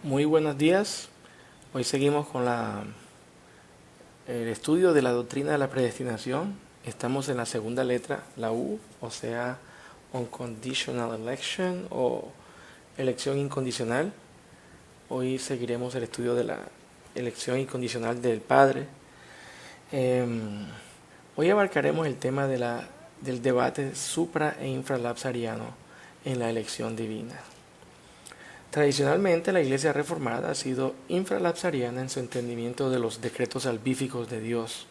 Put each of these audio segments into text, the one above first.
Muy buenos días. Hoy seguimos con el estudio de la doctrina de la predestinación. Estamos en la segunda letra, la U, o sea, unconditional election o elección incondicional. Hoy seguiremos el estudio de la elección incondicional del Padre. Hoy abarcaremos el tema del debate supra e infralapsariano en la elección divina. Tradicionalmente la Iglesia Reformada ha sido infralapsariana en su entendimiento de los decretos salvíficos de Dios.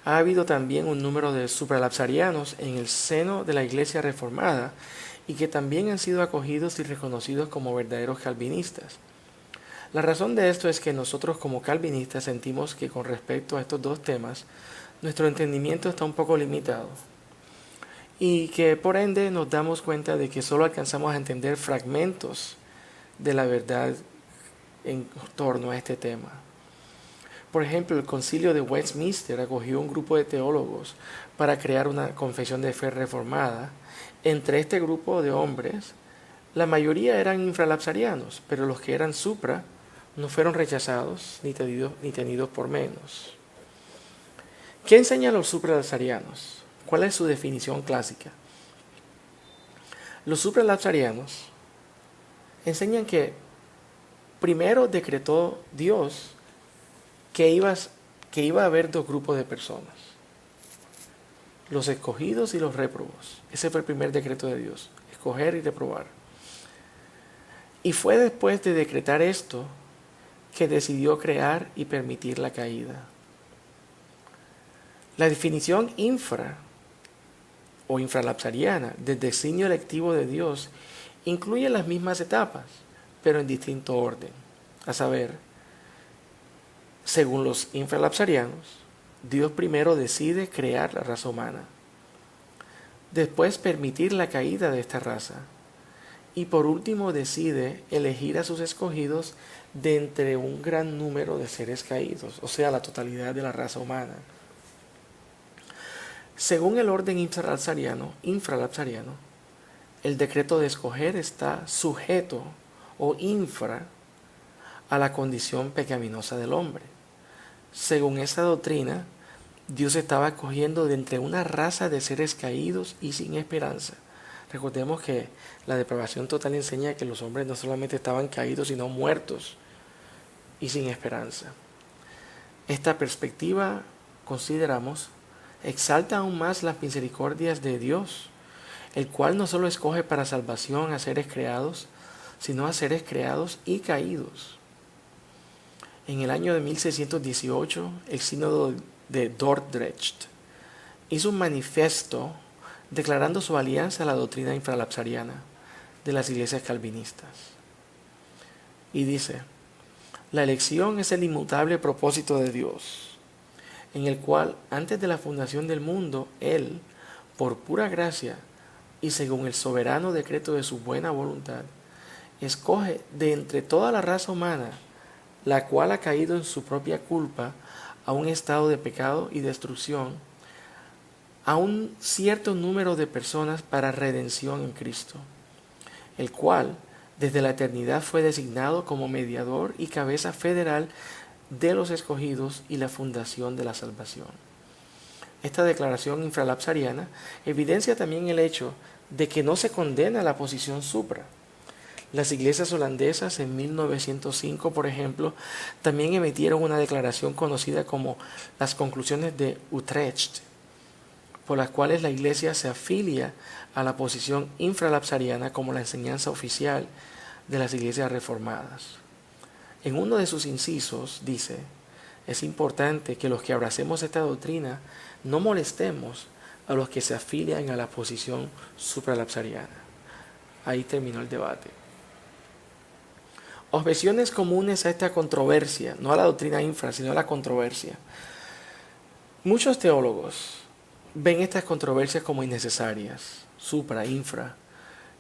Ha habido también un número de supralapsarianos en el seno de la Iglesia Reformada y que también han sido acogidos y reconocidos como verdaderos calvinistas. La razón de esto es que nosotros como calvinistas sentimos que con respecto a estos dos temas, nuestro entendimiento está un poco limitado y que por ende nos damos cuenta de que solo alcanzamos a entender fragmentos de la verdad en torno a este tema. Por ejemplo, el Concilio de Westminster acogió un grupo de teólogos para crear una confesión de fe reformada. Entre este grupo de hombres, la mayoría eran infralapsarianos, pero los que eran supra no fueron rechazados ni tenidos por menos. ¿Qué enseñan los supralapsarianos? ¿Cuál es su definición clásica? Los supralapsarianos enseñan que primero decretó Dios que iba a haber dos grupos de personas, los escogidos y los réprobos. Ese fue el primer decreto de Dios, escoger y reprobar. Y fue después de decretar esto que decidió crear y permitir la caída. La definición infra o infralapsariana del designio electivo de Dios incluye las mismas etapas, pero en distinto orden. A saber, según los infralapsarianos, Dios primero decide crear la raza humana, después permitir la caída de esta raza, y por último decide elegir a sus escogidos de entre un gran número de seres caídos, o sea, la totalidad de la raza humana. Según el orden infralapsariano, el decreto de escoger está sujeto o infra a la condición pecaminosa del hombre. Según esa doctrina, Dios estaba escogiendo de entre una raza de seres caídos y sin esperanza. Recordemos que la depravación total enseña que los hombres no solamente estaban caídos, sino muertos y sin esperanza. Esta perspectiva, consideramos, exalta aún más las misericordias de Dios, el cual no solo escoge para salvación a seres creados, sino a seres creados y caídos. En el año de 1618, el sínodo de Dordrecht hizo un manifiesto declarando su alianza a la doctrina infralapsariana de las iglesias calvinistas. Y dice: la elección es el inmutable propósito de Dios, en el cual antes de la fundación del mundo, Él, por pura gracia, y según el soberano decreto de su buena voluntad, escoge de entre toda la raza humana, la cual ha caído en su propia culpa a un estado de pecado y destrucción, a un cierto número de personas para redención en Cristo, el cual desde la eternidad fue designado como mediador y cabeza federal de los escogidos y la fundación de la salvación. Esta declaración infralapsariana evidencia también el hecho de que no se condena la posición supra. Las iglesias holandesas en 1905, por ejemplo, también emitieron una declaración conocida como las conclusiones de Utrecht, por las cuales la iglesia se afilia a la posición infralapsariana como la enseñanza oficial de las iglesias reformadas. En uno de sus incisos dice: es importante que los que abracemos esta doctrina no molestemos a los que se afilian a la posición supralapsariana. Ahí terminó el debate. Objeciones comunes a esta controversia, no a la doctrina infra, sino a la controversia. Muchos teólogos ven estas controversias como innecesarias, supra, infra,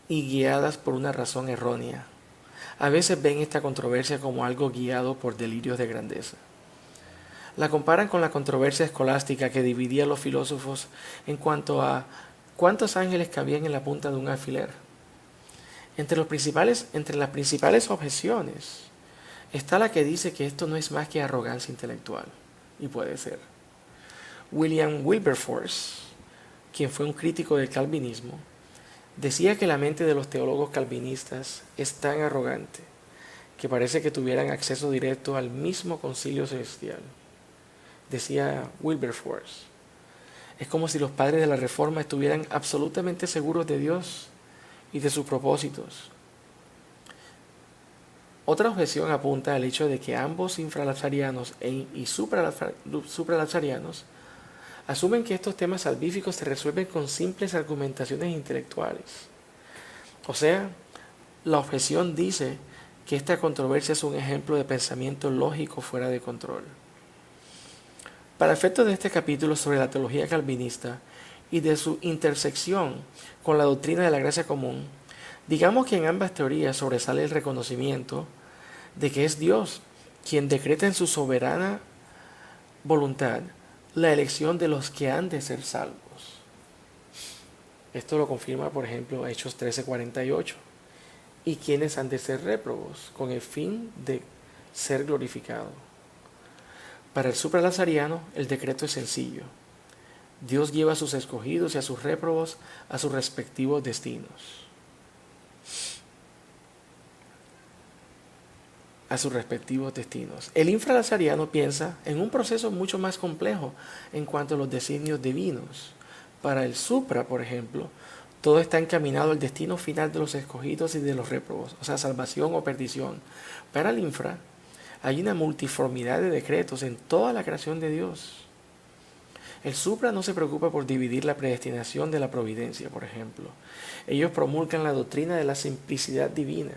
y guiadas por una razón errónea. A veces ven esta controversia como algo guiado por delirios de grandeza. La comparan con la controversia escolástica que dividía a los filósofos en cuanto a cuántos ángeles cabían en la punta de un alfiler. Entre las principales objeciones Está la que dice que esto no es más que arrogancia intelectual, y puede ser. William Wilberforce, quien fue un crítico del calvinismo, decía que la mente de los teólogos calvinistas es tan arrogante que parece que tuvieran acceso directo al mismo concilio celestial. Decía Wilberforce, es como si los padres de la Reforma estuvieran absolutamente seguros de Dios y de sus propósitos. Otra objeción apunta al hecho de que ambos infralapsarianos y supralapsarianos asumen que estos temas salvíficos se resuelven con simples argumentaciones intelectuales. O sea, la objeción dice que esta controversia es un ejemplo de pensamiento lógico fuera de control. Para efectos de este capítulo sobre la teología calvinista y de su intersección con la doctrina de la gracia común, digamos que en ambas teorías sobresale el reconocimiento de que es Dios quien decreta en su soberana voluntad la elección de los que han de ser salvos. Esto lo confirma, por ejemplo, Hechos 13:48. Y quienes han de ser réprobos, con el fin de ser glorificado. Para el supralazariano, el decreto es sencillo. Dios lleva a sus escogidos y a sus réprobos a sus respectivos destinos. A sus respectivos destinos. El infralazariano piensa en un proceso mucho más complejo en cuanto a los designios divinos. Para el supra, por ejemplo, todo está encaminado al destino final de los escogidos y de los réprobos, o sea, salvación o perdición. Para el infra, hay una multiformidad de decretos en toda la creación de Dios. El supra no se preocupa por dividir la predestinación de la providencia, por ejemplo. Ellos promulgan la doctrina de la simplicidad divina.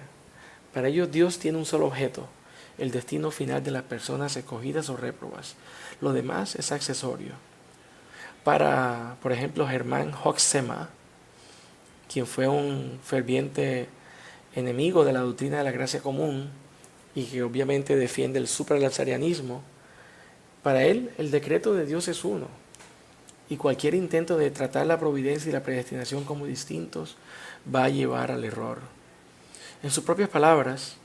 Para ellos Dios tiene un solo objeto, el destino final de las personas escogidas o réprobas. Lo demás es accesorio. Para, por ejemplo, Germán Hoeksema, quien fue un ferviente enemigo de la doctrina de la gracia común y que obviamente defiende el supralapsarianismo, para él el decreto de Dios es uno, y cualquier intento de tratar la providencia y la predestinación como distintos va a llevar al error. En sus propias palabras,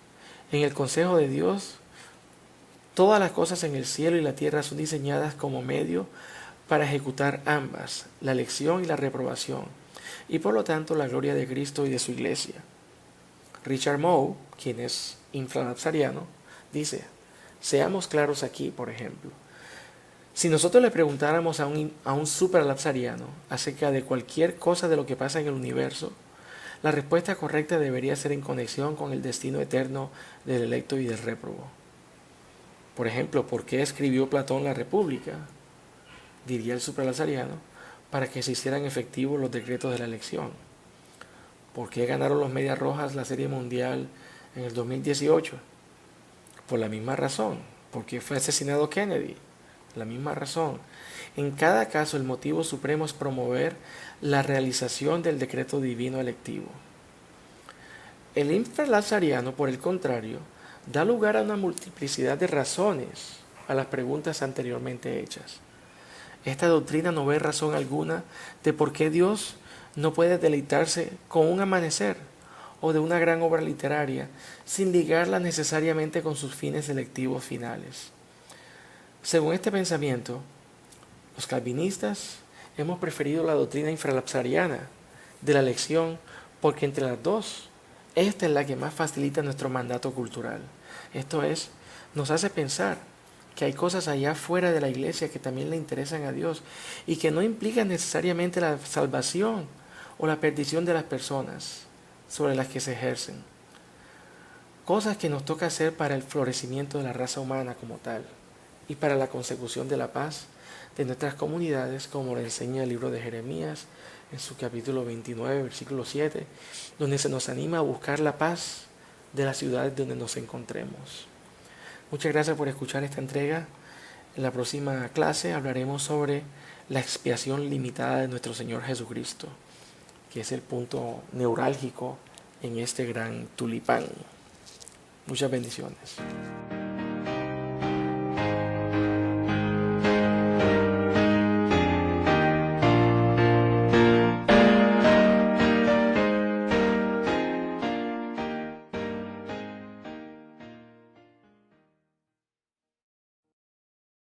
en el consejo de Dios, todas las cosas en el cielo y la tierra son diseñadas como medio para ejecutar ambas, la elección y la reprobación, y por lo tanto la gloria de Cristo y de su iglesia. Richard Moe, quien es infralapsariano, dice, seamos claros aquí, por ejemplo. Si nosotros le preguntáramos a un supralapsariano acerca de cualquier cosa de lo que pasa en el universo, la respuesta correcta debería ser en conexión con el destino eterno del electo y del réprobo. Por ejemplo, ¿por qué escribió Platón la República? Diría el supralapsariano, para que se hicieran efectivos los decretos de la elección. ¿Por qué ganaron los Medias Rojas la Serie Mundial en el 2018? Por la misma razón. ¿Por qué fue asesinado Kennedy? La misma razón. En cada caso, el motivo supremo es promover la realización del decreto divino electivo. El infralapsariano, por el contrario, da lugar a una multiplicidad de razones a las preguntas anteriormente hechas. Esta doctrina no ve razón alguna de por qué Dios no puede deleitarse con un amanecer o de una gran obra literaria sin ligarla necesariamente con sus fines selectivos finales. Según este pensamiento, los calvinistas hemos preferido la doctrina infralapsariana de la elección porque entre las dos, esta es la que más facilita nuestro mandato cultural. Esto es, nos hace pensar que hay cosas allá fuera de la iglesia que también le interesan a Dios y que no implican necesariamente la salvación o la perdición de las personas sobre las que se ejercen. Cosas que nos toca hacer para el florecimiento de la raza humana como tal y para la consecución de la paz de nuestras comunidades, como lo enseña el libro de Jeremías en su capítulo 29, versículo 7, donde se nos anima a buscar la paz de las ciudades donde nos encontremos. Muchas gracias por escuchar esta entrega. En la próxima clase hablaremos sobre la expiación limitada de nuestro Señor Jesucristo, que es el punto neurálgico en este gran tulipán. Muchas bendiciones.